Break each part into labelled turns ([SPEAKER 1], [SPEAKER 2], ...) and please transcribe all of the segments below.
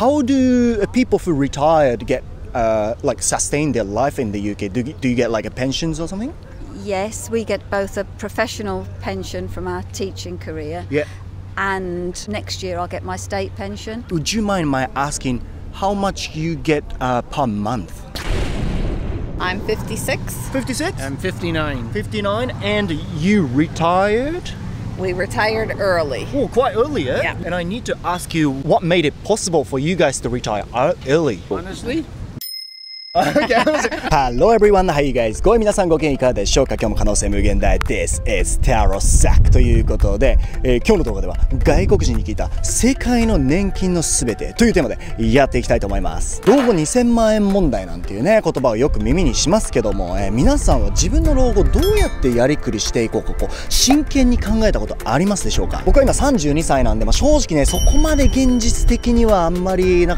[SPEAKER 1] How do people who retired get like sustain their life in the UK? Do you get like a pensions or something?
[SPEAKER 2] Yes, we get both a professional pension from our teaching career.
[SPEAKER 1] Yeah.
[SPEAKER 2] And next year I'll get my state pension.
[SPEAKER 1] Would you mind my asking how much you get per month?
[SPEAKER 3] I'm 56.
[SPEAKER 1] 56?
[SPEAKER 4] I'm 59.
[SPEAKER 1] 59, and you retired?
[SPEAKER 3] We retired early.
[SPEAKER 1] Oh, quite early, eh?
[SPEAKER 3] Yeah.
[SPEAKER 1] And I need to ask you, what made it possible for you guys to retire early?
[SPEAKER 4] Honestly?
[SPEAKER 1] Hello everyone, how you guys? ご皆さんご機嫌いかがでしょうか？今日も可能性無限大 This is タロサックということで、今日の動画では外国人に聞いた世界の年金のすべてというテーマでやっていきたいと思います。老後2000万円問題なんていうね言葉をよく耳にしますけども、皆さんは自分の老後どうやってやりくりしていこうか真剣に考えたことありますでしょうか？僕は今32歳なんで、正直ねそこまで現実的にはあんまり考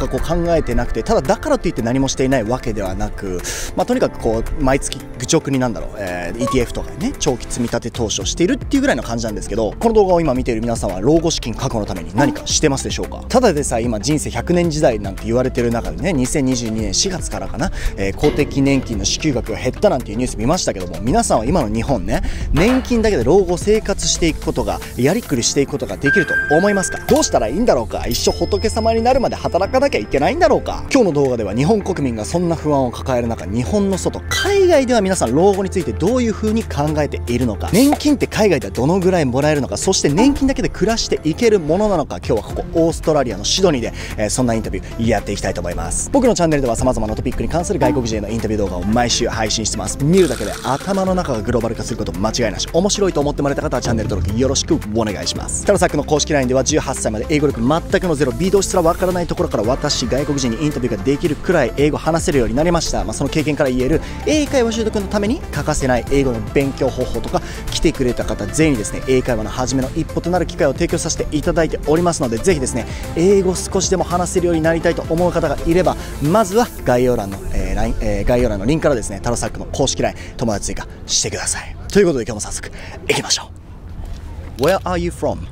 [SPEAKER 1] えてなくて、ただだからといって何もしていないわけではなく、とにかく毎月愚直にETF とかね長期積み立て投資をしているっていうぐらいの感じなんですけど、この動画を今見ている皆さんは老後資金確保のために何かしてますでしょうか？ただでさえ今人生100年時代なんて言われてる中でね、2022年4月からかな、公的年金の支給額が減ったなんていうニュース見ましたけども、皆さんは今の日本ね、年金だけで老後生活していくことが、やりくりしていくことができると思いますか？どうしたらいいんだろうか？一生仏様になるまで働かなきゃいけないんだろうか？今日の動画では日本国民がそんな不安を抱える中、日本の外、海外では皆さん老後についてどういう風に考えているのか、年金って海外ではどのぐらいもらえるのか、そして年金だけで暮らしていけるものなのか、今日はここオーストラリアのシドニーで、そんなインタビューやっていきたいと思います。僕のチャンネルでは様々なトピックに関する外国人へのインタビュー動画を毎週配信してます。見るだけで頭の中がグローバル化すること間違いなし。面白いと思ってもらえた方はチャンネル登録よろしくお願いします。タロサックの公式 LINE では18歳まで英語力全くのゼロ、B 動詞すらわからないところから私外国人にインタビューができるくらい英語話せるようになりました。その経験から言える英会話習得のために欠かせない英語の勉強方法とか、来てくれた方全員にですね、英会話の初めの一歩となる機会を提供させていただいておりますので、ぜひですね、英語少しでも話せるようになりたいと思う方がいれば、まずは概要欄のリンクからですね、タロサックの公式 LINE 友達追加してください。ということで今日も早速行きましょう。Where are you from?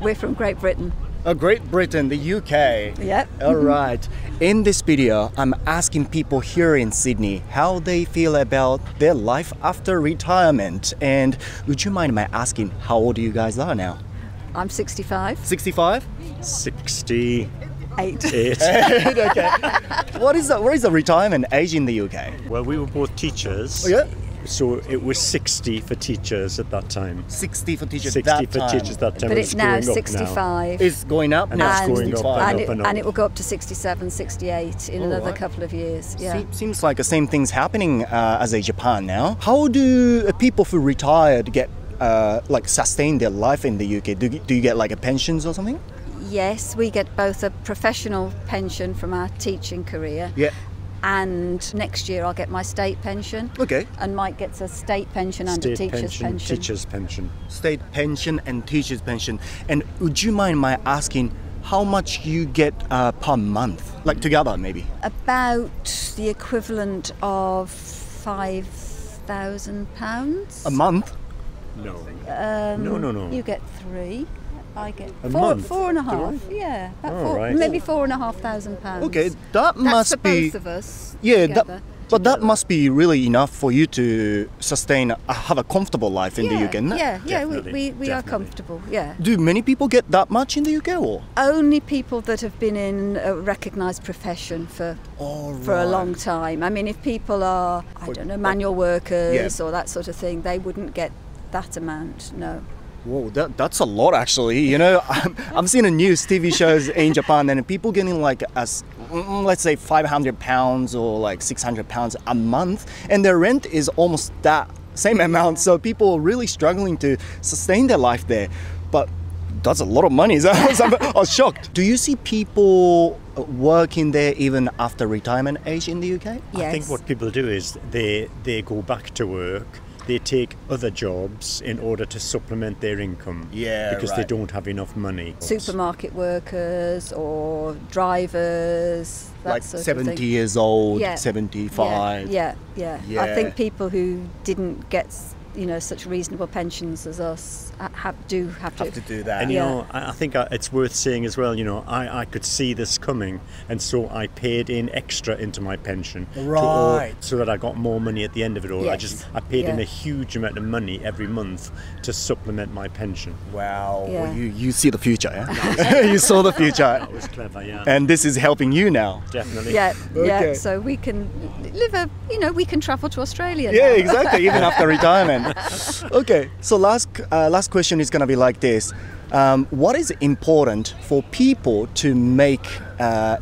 [SPEAKER 2] We're from Great Britain.
[SPEAKER 1] Great Britain, the UK.
[SPEAKER 2] Yep.
[SPEAKER 1] All right. In this video, I'm asking people here in Sydney how they feel about their life after retirement. And would you mind my asking how old you guys are now?
[SPEAKER 2] I'm 65.
[SPEAKER 1] 65?
[SPEAKER 4] 68.
[SPEAKER 1] Okay. What is the retirement age in the UK?
[SPEAKER 4] Well, we were both teachers.
[SPEAKER 1] Oh, yeah?
[SPEAKER 4] So it was 60 for teachers at that time.
[SPEAKER 1] 60 for teachers
[SPEAKER 4] 60
[SPEAKER 1] that
[SPEAKER 4] for
[SPEAKER 1] time.
[SPEAKER 4] teachers that time.
[SPEAKER 2] But it's now
[SPEAKER 4] going up
[SPEAKER 2] 65.
[SPEAKER 1] It's going up
[SPEAKER 4] And
[SPEAKER 1] now.
[SPEAKER 4] it's going up
[SPEAKER 1] 65.
[SPEAKER 4] and up and up.
[SPEAKER 2] And it will go up to 67, 68 in another couple of years. Yeah.
[SPEAKER 1] Seems like the same thing's happening as a Japan now. How do people who retired get like sustain their life in the UK? Do you get like a pensions or something?
[SPEAKER 2] Yes, we get both a professional pension from our teaching career.
[SPEAKER 1] Yeah.
[SPEAKER 2] And next year I'll get my state pension.
[SPEAKER 1] Okay.
[SPEAKER 2] And Mike gets a state pension and a teacher's pension.
[SPEAKER 4] Teacher's pension.
[SPEAKER 1] State pension and teacher's pension. And would you mind my asking how much you get per month, like together maybe?
[SPEAKER 2] About the equivalent of £5,000.
[SPEAKER 1] A month?
[SPEAKER 4] No. No.
[SPEAKER 2] You get 3. I get
[SPEAKER 4] a
[SPEAKER 2] four,
[SPEAKER 4] month.
[SPEAKER 2] 4.5. Yeah,
[SPEAKER 4] Right.
[SPEAKER 2] maybe £4,500.
[SPEAKER 1] Okay, that
[SPEAKER 2] That's
[SPEAKER 1] must
[SPEAKER 2] for
[SPEAKER 1] be.
[SPEAKER 2] both of us.
[SPEAKER 1] Yeah,
[SPEAKER 2] together.
[SPEAKER 1] but that must be really enough for you to sustain, have a comfortable life in the UK, isn't it?
[SPEAKER 2] Yeah,
[SPEAKER 4] Definitely,
[SPEAKER 2] we are comfortable. Yeah.
[SPEAKER 1] Do many people get that much in the UK, or?
[SPEAKER 2] Only people that have been in a recognised profession for a long time. I mean, if people are, I don't know, manual workers or that sort of thing, they wouldn't get that amount. No.
[SPEAKER 1] Whoa, that's a lot actually. You know, I've seen in news TV shows in Japan and people getting like let's say £500 or like £600 a month, and their rent is almost that same amount. So people are really struggling to sustain their life there. But that's a lot of money. I was shocked. Do you see people working there even after retirement age in the UK?
[SPEAKER 2] Yes.
[SPEAKER 4] I think what people do is they go back to work. They take other jobs in order to supplement their income.
[SPEAKER 1] Yeah,
[SPEAKER 4] because they don't have enough money.
[SPEAKER 2] Supermarket workers or drivers, that
[SPEAKER 1] like
[SPEAKER 2] sort
[SPEAKER 1] 70
[SPEAKER 2] of thing.
[SPEAKER 1] years old,
[SPEAKER 2] Yeah.
[SPEAKER 1] 75.
[SPEAKER 2] Yeah. I think people who didn't get such reasonable pensions as us have to
[SPEAKER 1] do that.
[SPEAKER 4] And you know, I think it's worth saying as well, you know, I could see this coming, and so I paid in extra into my pension, so that I got more money at the end of it all.
[SPEAKER 2] Yes.
[SPEAKER 4] I paid in a huge amount of money every month to supplement my pension.
[SPEAKER 1] Wow.
[SPEAKER 2] Yeah.
[SPEAKER 1] Well, you see the future, yeah? You saw the future.
[SPEAKER 4] That was clever, yeah.
[SPEAKER 1] And this is helping you now.
[SPEAKER 4] Definitely.
[SPEAKER 2] Yeah,
[SPEAKER 1] Okay.
[SPEAKER 2] yeah. So we can live we can travel to Australia
[SPEAKER 1] Yeah,
[SPEAKER 2] now.
[SPEAKER 1] exactly. Even after retirement. Okay. So last question is gonna be like this: what is important for people to make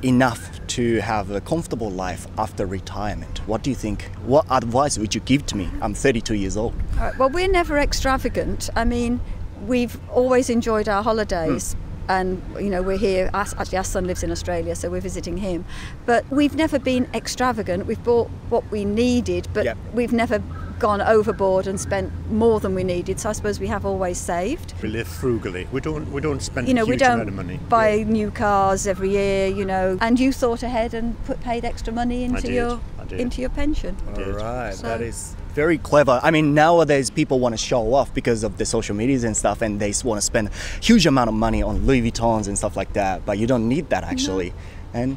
[SPEAKER 1] enough to have a comfortable life after retirement? What do you think? What advice would you give to me? I'm 32 years old.
[SPEAKER 2] All right, well, we're never extravagant. I mean, we've always enjoyed our holidays. And we're here. Actually, our son lives in Australia, so we're visiting him. But we've never been extravagant. We've bought what we needed, but we've never gone overboard and spent more than we needed. So I suppose we have always saved.
[SPEAKER 4] We live frugally. We don't spend a huge amount of money.
[SPEAKER 2] We don't buy new cars every year, And you thought ahead and paid extra money into your pension.
[SPEAKER 1] All right,
[SPEAKER 2] So-
[SPEAKER 1] that is very clever. I mean, nowadays people want to show off because of the social medias and stuff, and they want to spend huge amount of money on Louis Vuittons and stuff like that. But you don't need that actually. And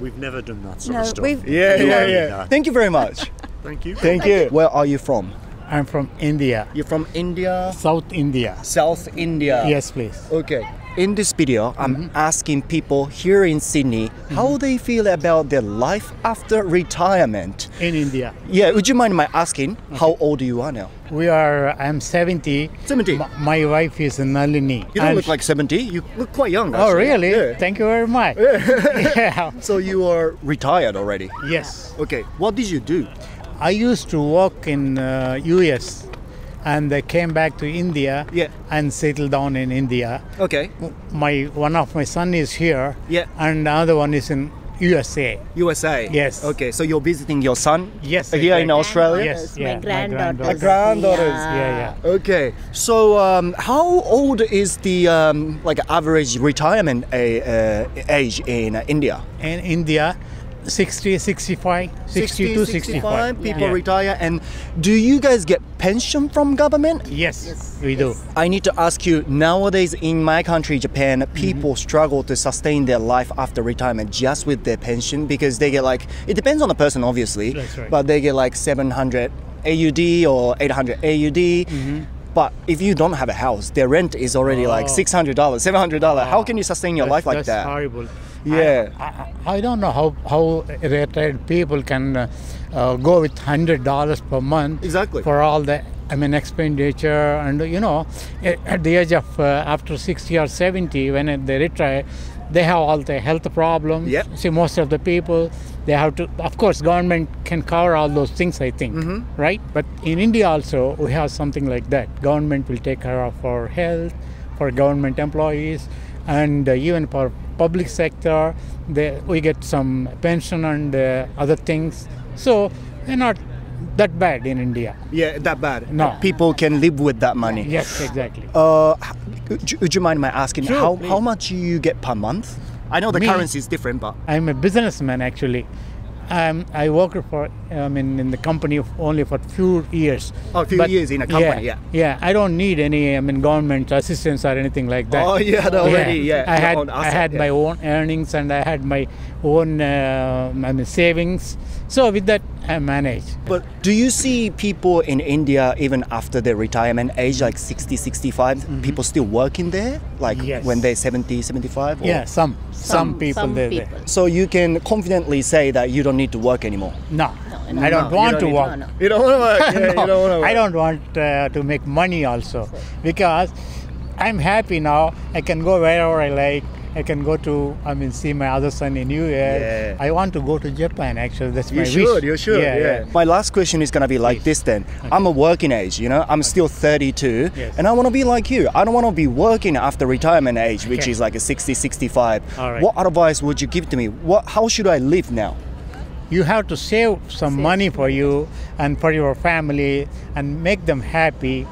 [SPEAKER 4] We've never done that sort of stuff.
[SPEAKER 1] Yeah. Thank you very much.
[SPEAKER 4] Thank you.
[SPEAKER 1] Thank you. Where are you from?
[SPEAKER 5] I'm from India,
[SPEAKER 1] You're from India,
[SPEAKER 5] South India.
[SPEAKER 1] South India.
[SPEAKER 5] Yes, please.
[SPEAKER 1] Okay. In this video, I'm asking people here in Sydney how they feel about their life after retirement.
[SPEAKER 5] In India.
[SPEAKER 1] Yeah, would you mind my asking how old you are now?
[SPEAKER 5] I'm 70.
[SPEAKER 1] 70.
[SPEAKER 5] My wife is Nalini.
[SPEAKER 1] You don't
[SPEAKER 5] And
[SPEAKER 1] look like 70. You look quite young.
[SPEAKER 5] Oh,
[SPEAKER 1] Actually.
[SPEAKER 5] really?
[SPEAKER 1] Yeah.
[SPEAKER 5] Thank you very much. Yeah.
[SPEAKER 1] So you are retired already.
[SPEAKER 5] Yes.
[SPEAKER 1] Okay. What did you do?
[SPEAKER 5] I used to work in US, and I came back to India and settled down in India.
[SPEAKER 1] Okay.
[SPEAKER 5] One of my son is here, and the other one is in USA.
[SPEAKER 1] USA.
[SPEAKER 5] Yes.
[SPEAKER 1] Okay. So you're visiting your son?
[SPEAKER 5] Yes.
[SPEAKER 1] Here in
[SPEAKER 5] exactly.
[SPEAKER 1] Australia?
[SPEAKER 5] Yes.
[SPEAKER 6] My granddaughters.
[SPEAKER 1] My granddaughters.
[SPEAKER 5] Yeah.
[SPEAKER 1] Okay. So how old is the average retirement age in India?
[SPEAKER 5] In India, 60, 65, 60 to 65.
[SPEAKER 1] People retire. And do you guys get pension from government?
[SPEAKER 5] Yes, we do.
[SPEAKER 1] I need to ask you, nowadays in my country, Japan, people struggle to sustain their life after retirement just with their pension because they get it depends on the person obviously,
[SPEAKER 5] That's right.
[SPEAKER 1] but they get 700 AUD or 800 AUD. But if you don't have a house, their rent is already $600, $700. How can you sustain your life like
[SPEAKER 5] That's
[SPEAKER 1] that?
[SPEAKER 5] horrible.
[SPEAKER 1] Yeah.
[SPEAKER 5] I don't know how retired people can go with $100 per month.
[SPEAKER 1] Exactly.
[SPEAKER 5] For all the expenditure, and at the age of after 60 or 70 when they retire, they have all the health problems.
[SPEAKER 1] Yep.
[SPEAKER 5] See, most of the people, they have to, of course, government can cover all those things, I think, right? But in India also, we have something like that. Government will take care of our health for government employees, and even for public sector, we get some pension and other things. So they're not that bad in India.
[SPEAKER 1] Yeah, that bad.
[SPEAKER 5] No.
[SPEAKER 1] People can live with that money.
[SPEAKER 5] Yes, exactly.
[SPEAKER 1] Would you mind my asking
[SPEAKER 5] Sure,
[SPEAKER 1] how much you get per month? I know the currency is different, but
[SPEAKER 5] I'm a businessman actually. I worked in the company only for few years.
[SPEAKER 1] Oh, a few years in a company,
[SPEAKER 5] Yeah, I don't need any government assistance or anything like that.
[SPEAKER 1] Oh, you had already,
[SPEAKER 5] I had my own earnings, and I had my own savings. So with that, I manage.
[SPEAKER 1] But do you see people in India, even after their retirement age, 60, 65, people still working there?
[SPEAKER 5] Yes.
[SPEAKER 1] When they're 70, 75? Or?
[SPEAKER 5] Yeah, some people there.
[SPEAKER 1] So you can confidently say that you don't need to work anymore?
[SPEAKER 5] No, I don't want to work.
[SPEAKER 1] You don't want to work? Yeah,
[SPEAKER 5] No,
[SPEAKER 1] you don't want to work.
[SPEAKER 5] I don't want to make money also, because I'm happy now. I can go wherever I like. I can go to, see my other son in US.
[SPEAKER 1] Yeah.
[SPEAKER 5] I want to go to Japan actually. That's my wish.
[SPEAKER 1] You should. Yeah. My last question is going to be like this then. Okay. I'm a working age, I'm still 32, and I want to be like you. I don't want to be working after retirement age, which is like a 60, 65.
[SPEAKER 5] All right.
[SPEAKER 1] What advice would you give to me? How should I live now?
[SPEAKER 5] You have to save some money for you and for your family and make them happy.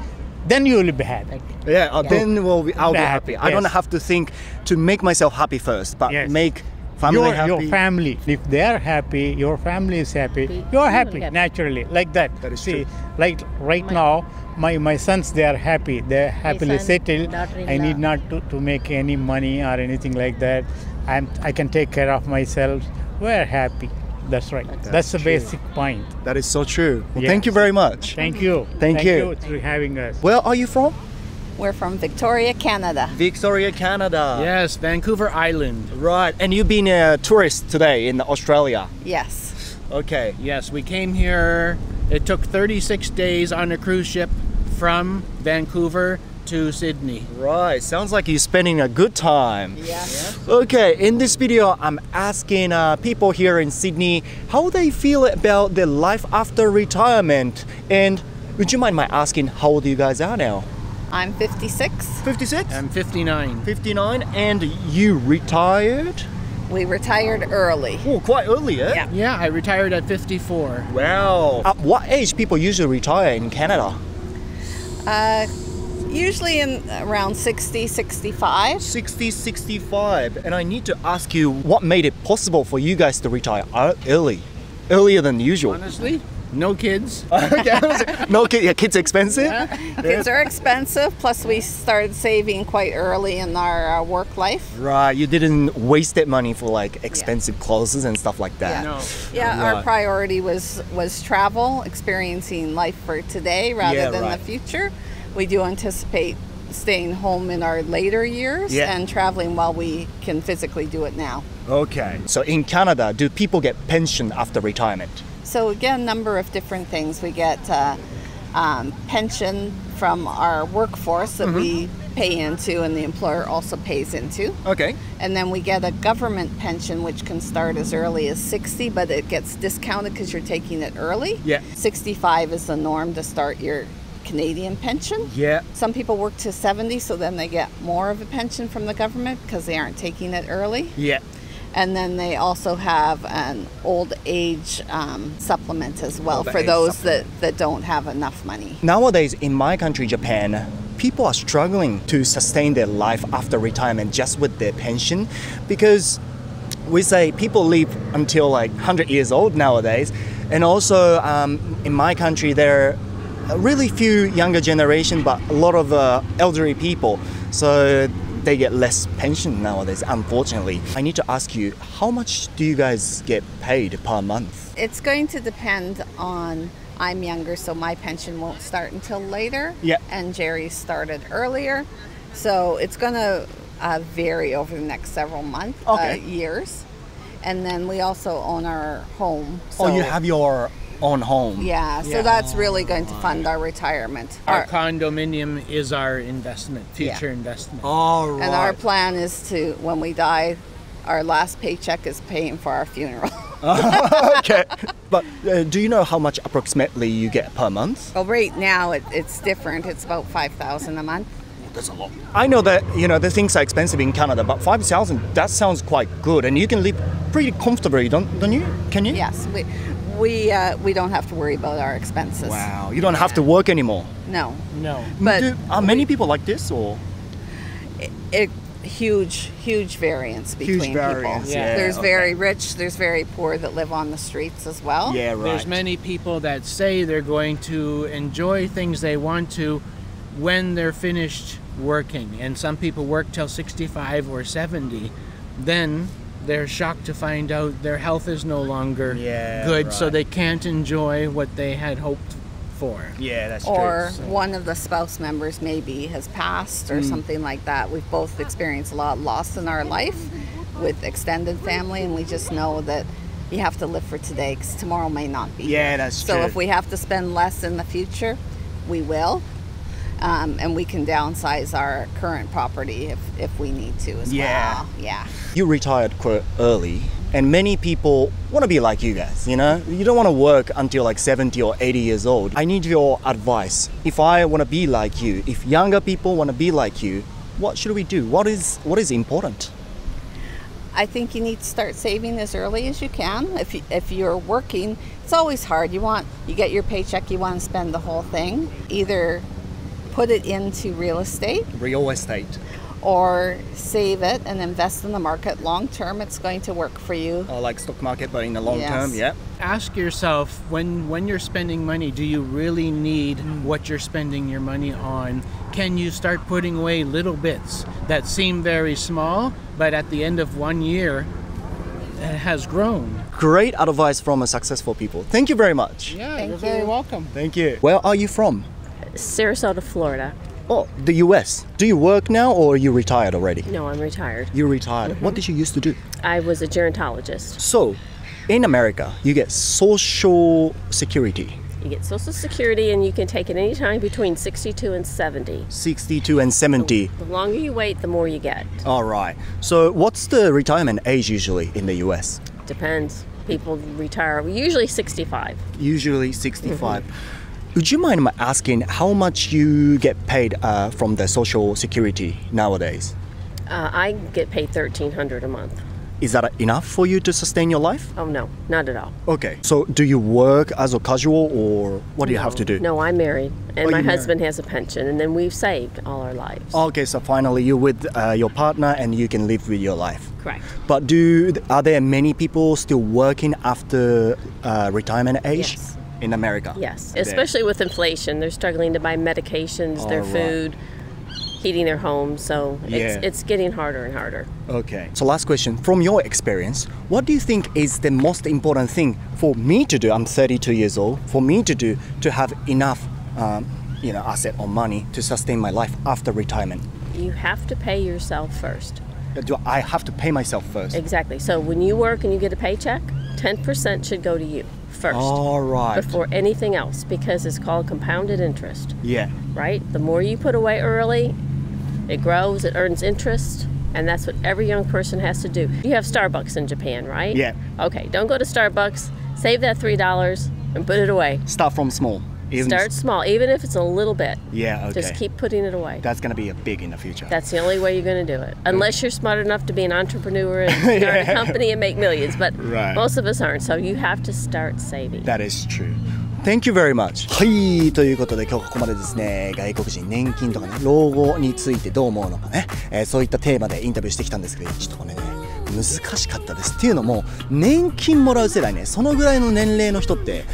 [SPEAKER 5] Then you will be happy.
[SPEAKER 1] Then I'll be happy. I don't
[SPEAKER 5] Yes.
[SPEAKER 1] have to think to make myself happy first, but
[SPEAKER 5] Yes.
[SPEAKER 1] make Family happy?
[SPEAKER 5] Your family. If they are happy, your family is happy. You are happy naturally, like that.
[SPEAKER 1] That is
[SPEAKER 5] See,
[SPEAKER 1] true.
[SPEAKER 5] like right now, my sons, they are happy. They are happily
[SPEAKER 6] son,
[SPEAKER 5] settled.
[SPEAKER 6] daughter-in-law.
[SPEAKER 5] I need not to make any money or anything like that. I can take care of myself. We are happy. That's right. That's the basic point.
[SPEAKER 1] That is so true. Well,
[SPEAKER 5] Yeah.
[SPEAKER 1] thank you very much.
[SPEAKER 5] Thank you.
[SPEAKER 1] Thank you.
[SPEAKER 5] for having us.
[SPEAKER 1] Where are you from?
[SPEAKER 3] We're from Victoria, Canada.
[SPEAKER 1] Victoria, Canada.
[SPEAKER 7] Yes, Vancouver Island.
[SPEAKER 1] Right. And you've been a tourist today in Australia.
[SPEAKER 3] Yes.
[SPEAKER 1] Okay.
[SPEAKER 7] Yes, we came here. It took 36 days on a cruise ship from Vancouver to Sydney.
[SPEAKER 1] Right. Sounds like you're spending a good time.
[SPEAKER 3] Yeah.
[SPEAKER 1] Okay, in this video, I'm asking people here in Sydney how they feel about their life after retirement. And would you mind my asking how old you guys are now?
[SPEAKER 3] I'm 56.
[SPEAKER 1] 56?
[SPEAKER 7] I'm 59.
[SPEAKER 1] 59. And you retired?
[SPEAKER 3] We retired early.
[SPEAKER 1] Oh, quite early, eh?
[SPEAKER 3] Yeah.
[SPEAKER 7] Yeah, I retired at 54.
[SPEAKER 1] Wow. At what age people usually retire in Canada?
[SPEAKER 3] Usually in around 60, 65.
[SPEAKER 1] 60, 65. And I need to ask you, what made it possible for you guys to retire early? Earlier than usual?
[SPEAKER 7] Honestly, no kids.
[SPEAKER 1] No kid, yeah, kids expensive?
[SPEAKER 3] Kids are expensive. Plus, we started saving quite early in our work life.
[SPEAKER 1] Right, you didn't waste that money for like expensive clothes and stuff like that.
[SPEAKER 7] No.
[SPEAKER 3] Yeah,
[SPEAKER 1] Right.
[SPEAKER 3] our priority was travel, experiencing life for today rather
[SPEAKER 1] Yeah,
[SPEAKER 3] than
[SPEAKER 1] right.
[SPEAKER 3] the future. We do anticipate staying home in our later years
[SPEAKER 1] Yeah.
[SPEAKER 3] and traveling while we can physically do it now.
[SPEAKER 1] Okay. So in Canada, do people get pension after retirement?
[SPEAKER 3] So again, number of different things. We get pension from our workforce that we pay into and the employer also pays into.
[SPEAKER 1] Okay.
[SPEAKER 3] And then we get a government pension which can start as early as 60, but it gets discounted because you're taking it early.
[SPEAKER 1] Yeah.
[SPEAKER 3] 65 is the norm to start your Canadian pension.
[SPEAKER 1] Yeah.
[SPEAKER 3] Some people work to 70, so then they get more of a pension from the government because they aren't taking it early.
[SPEAKER 1] Yeah.
[SPEAKER 3] And then they also have an old age supplement as well
[SPEAKER 1] Old
[SPEAKER 3] for
[SPEAKER 1] age
[SPEAKER 3] those that don't have enough money.
[SPEAKER 1] Nowadays, in my country, Japan, people are struggling to sustain their life after retirement just with their pension because we say people live until like 100 years old nowadays. And also in my country, there are really few younger generation, but a lot of elderly people. So they get less pension nowadays, unfortunately. I need to ask you, how much do you guys get paid per month?
[SPEAKER 3] It's going to depend on, I'm younger, so my pension won't start until later.
[SPEAKER 1] Yeah.
[SPEAKER 3] And Jerry started earlier. So it's going to vary over the next several months,
[SPEAKER 1] Okay.
[SPEAKER 3] years. And then we also own our home. So,
[SPEAKER 1] Oh, you have your own home?
[SPEAKER 3] Yeah, so that's really going to fund our retirement.
[SPEAKER 7] Our condominium is our investment, future investment.
[SPEAKER 1] All right.
[SPEAKER 3] And our plan is to, when we die, our last paycheck is paying for our funeral.
[SPEAKER 1] Okay. But do you know how much approximately you get per month?
[SPEAKER 3] Well, right now it's different. It's about $5,000 a month.
[SPEAKER 1] That's a lot. I know that, the things are expensive in Canada, but 5,000, that sounds quite good. And you can live pretty comfortably, don't you? Can you?
[SPEAKER 3] Yes, we don't have to worry about our expenses.
[SPEAKER 1] Wow. You don't have to work anymore.
[SPEAKER 3] No,
[SPEAKER 7] No.
[SPEAKER 3] but
[SPEAKER 1] Are many people like this or?
[SPEAKER 3] huge variance between
[SPEAKER 1] variance,
[SPEAKER 3] people.
[SPEAKER 7] yeah,
[SPEAKER 3] There's
[SPEAKER 1] okay.
[SPEAKER 3] very rich, there's very poor that live on the streets as well.
[SPEAKER 1] Yeah, right.
[SPEAKER 7] There's many people that say they're going to enjoy things they want to when they're finished working. And some people work till 65 or 70. Then they're shocked to find out their health is no longer good, so
[SPEAKER 1] right.
[SPEAKER 7] they can't enjoy what they had hoped for.
[SPEAKER 1] Yeah, that's
[SPEAKER 3] Or
[SPEAKER 1] true.
[SPEAKER 3] one of the spouse members maybe has passed or something like that. We've both experienced a lot of loss in our life with extended family, and we just know that you have to live for today because tomorrow may not be.
[SPEAKER 1] Yeah,
[SPEAKER 3] here.
[SPEAKER 1] that's
[SPEAKER 3] So
[SPEAKER 1] true.
[SPEAKER 3] if we have to spend less in the future, we will. And we can downsize our current property if we need to as well. Yeah.
[SPEAKER 1] You retired quite early, and many people want to be like you guys, You don't want to work until like 70 or 80 years old. I need your advice. If I want to be like you, if younger people want to be like you, what should we do? What is important?
[SPEAKER 3] I think you need to start saving as early as you can. If you're working, it's always hard. You get your paycheck, you want to spend the whole thing. Either put it into real estate,
[SPEAKER 1] Real estate.
[SPEAKER 3] or save it and invest in the market. Long term, it's going to work for you.
[SPEAKER 1] Like stock market, but in the long term,
[SPEAKER 3] Yes.
[SPEAKER 7] Ask yourself, when you're spending money, do you really need what you're spending your money on? Can you start putting away little bits that seem very small, but at the end of 1 year, it has grown?
[SPEAKER 1] Great advice from a successful people. Thank you very much.
[SPEAKER 7] Yeah,
[SPEAKER 3] Thank
[SPEAKER 7] you're very
[SPEAKER 3] you.
[SPEAKER 7] welcome.
[SPEAKER 1] Thank you. Where are you from?
[SPEAKER 6] Sarasota, Florida.
[SPEAKER 1] Oh, the US. Do you work now or are you retired already?
[SPEAKER 6] No, I'm retired.
[SPEAKER 1] You're retired. What did you used to do?
[SPEAKER 6] I was a gerontologist.
[SPEAKER 1] So, in America, you get Social Security.
[SPEAKER 6] You get Social Security and you can take it anytime between 62 and 70.
[SPEAKER 1] 62 and 70.
[SPEAKER 6] The longer you wait, the more you get.
[SPEAKER 1] All right. So, what's the retirement age usually in the US?
[SPEAKER 6] Depends. People retire usually 65.
[SPEAKER 1] Usually 65. Would you mind asking how much you get paid from the Social Security nowadays?
[SPEAKER 6] I get paid $1,300 a month.
[SPEAKER 1] Is that enough for you to sustain your life?
[SPEAKER 6] Oh no, not at all.
[SPEAKER 1] Okay. So, do you work as a casual or what do you have to do?
[SPEAKER 6] No, I'm married, and
[SPEAKER 1] Oh,
[SPEAKER 6] my
[SPEAKER 1] you're
[SPEAKER 6] husband has a pension, and then we've saved all our lives.
[SPEAKER 1] Okay, so finally you're with your partner and you can live with your life.
[SPEAKER 6] Correct.
[SPEAKER 1] But are there many people still working after retirement age
[SPEAKER 6] Yes.
[SPEAKER 1] in America?
[SPEAKER 6] Yes, especially with inflation, they're struggling to buy medications, their
[SPEAKER 1] All right.
[SPEAKER 6] food, heating their homes, so
[SPEAKER 1] Yeah.
[SPEAKER 6] it's getting harder and harder.
[SPEAKER 1] Okay. So last question, from your experience, what do you think is the most important thing for me to do? I'm 32 years old. For me to do to have enough, asset or money to sustain my life after retirement.
[SPEAKER 6] You have to pay yourself first.
[SPEAKER 1] Do I have to pay myself first?
[SPEAKER 6] Exactly. So when you work and you get a paycheck, 10% should go to you first.
[SPEAKER 1] All right.
[SPEAKER 6] Before anything else, because it's called compounded interest,
[SPEAKER 1] Yeah.
[SPEAKER 6] right? The more you put away early, it grows, it earns interest, and that's what every young person has to do. You have Starbucks in Japan, right?
[SPEAKER 1] Yeah.
[SPEAKER 6] Okay, don't go to Starbucks, save that $3 and put it away.
[SPEAKER 1] Start from small.
[SPEAKER 6] Start small, even if it's a little bit.
[SPEAKER 1] Yeah, okay.
[SPEAKER 6] Just keep putting it away.
[SPEAKER 1] That's going to be a big in the future.
[SPEAKER 6] That's the only way you're going to do it. Unless you're smart enough to be an entrepreneur and start a company and make millions. But
[SPEAKER 1] Right.
[SPEAKER 6] most of us aren't. So you have to start saving.
[SPEAKER 1] That is true. Thank you very much. はい、ということで今日ここまでですね、外国人年金とかね、老後についてどう思うのかね、そういったテーマでインタビューしてきたんですけど、ちょっとこれね、難しかったです。っていうのも、年金もらう世代ね、そのぐらいの年齢の人って、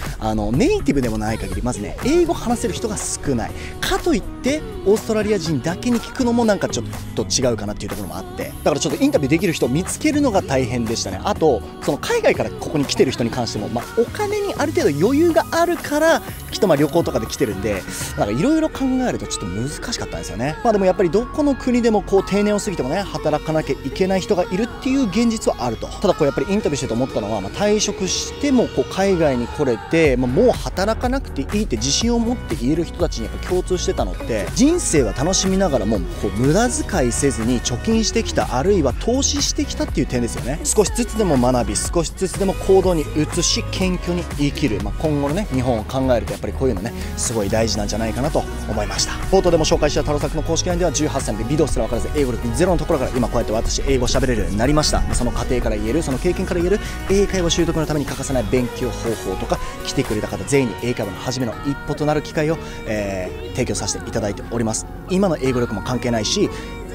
[SPEAKER 1] ネイティブでもない限り、まずね、英語話せる人が少ない。かといって、オーストラリア人だけに聞くのもなんかちょっと違うかなっていうところもあって、だからちょっとインタビューできる人を見つけるのが大変でしたね。あと、その海外からここに来てる人に関しても、お金にある程度余裕があるから、きっと旅行とかで来てるんで、なんかいろいろ考えるとちょっと難しかったんですよね。でもやっぱりどこの国でもこう定年を過ぎてもね、働かなきゃいけない人がいるっていう現実はあると。ただこうやっぱりインタビューしてて思ったのは、退職してもこう海外に来れて、もう働かなくていいって自信を持って言える人たちにやっぱ共通してたのって、人生は楽しみながらもこう無駄遣いせずに貯金してきた、あるいは投資してきたっていう点ですよね。少しずつでも学び、少しずつでも行動に移し、謙虚に生きる、今後のね日本を考えるとやっぱりこういうのねすごい大事なんじゃないかなと思いました。冒頭でも紹介したタロサックの公式 LINE では18歳でビデオすら分からず英語力ゼロのところから今こうやって私英語喋れるようになりました。その過程から言える、その経験から言える英会話習得のために欠かせない勉強方法とか、来てくれた方全員に英会話の初めの一歩となる機会を、提供させていただいております。今の英語力も関係ないし、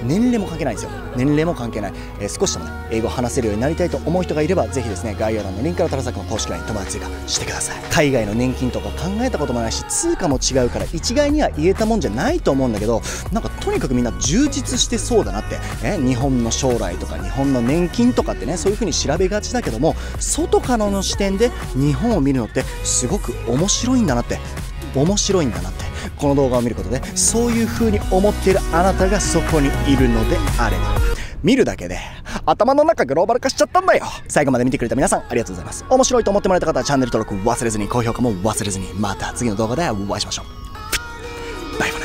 [SPEAKER 1] 年齢も関係ないんですよ。年齢も関係ない、少しでもね英語を話せるようになりたいと思う人がいれば、ぜひですね概要欄のリンクからタロサックの公式 LINE 友達追加してください。海外の年金とか考えたこともないし、通貨も違うから一概には言えたもんじゃないと思うんだけど、なんかとにかくみんな充実してそうだなって、日本の将来とか日本の年金とかってね、そういう風に調べがちだけども、外からの視点で日本を見るのってすごく面白いんだなって、この動画を見ることでそういう風に思っているあなたがそこにいるのであれば、見るだけで頭の中グローバル化しちゃったんだよ。最後まで見てくれた皆さんありがとうございます。面白いと思ってもらえた方はチャンネル登録忘れずに、高評価も忘れずに、また次の動画でお会いしましょう。バイバイ。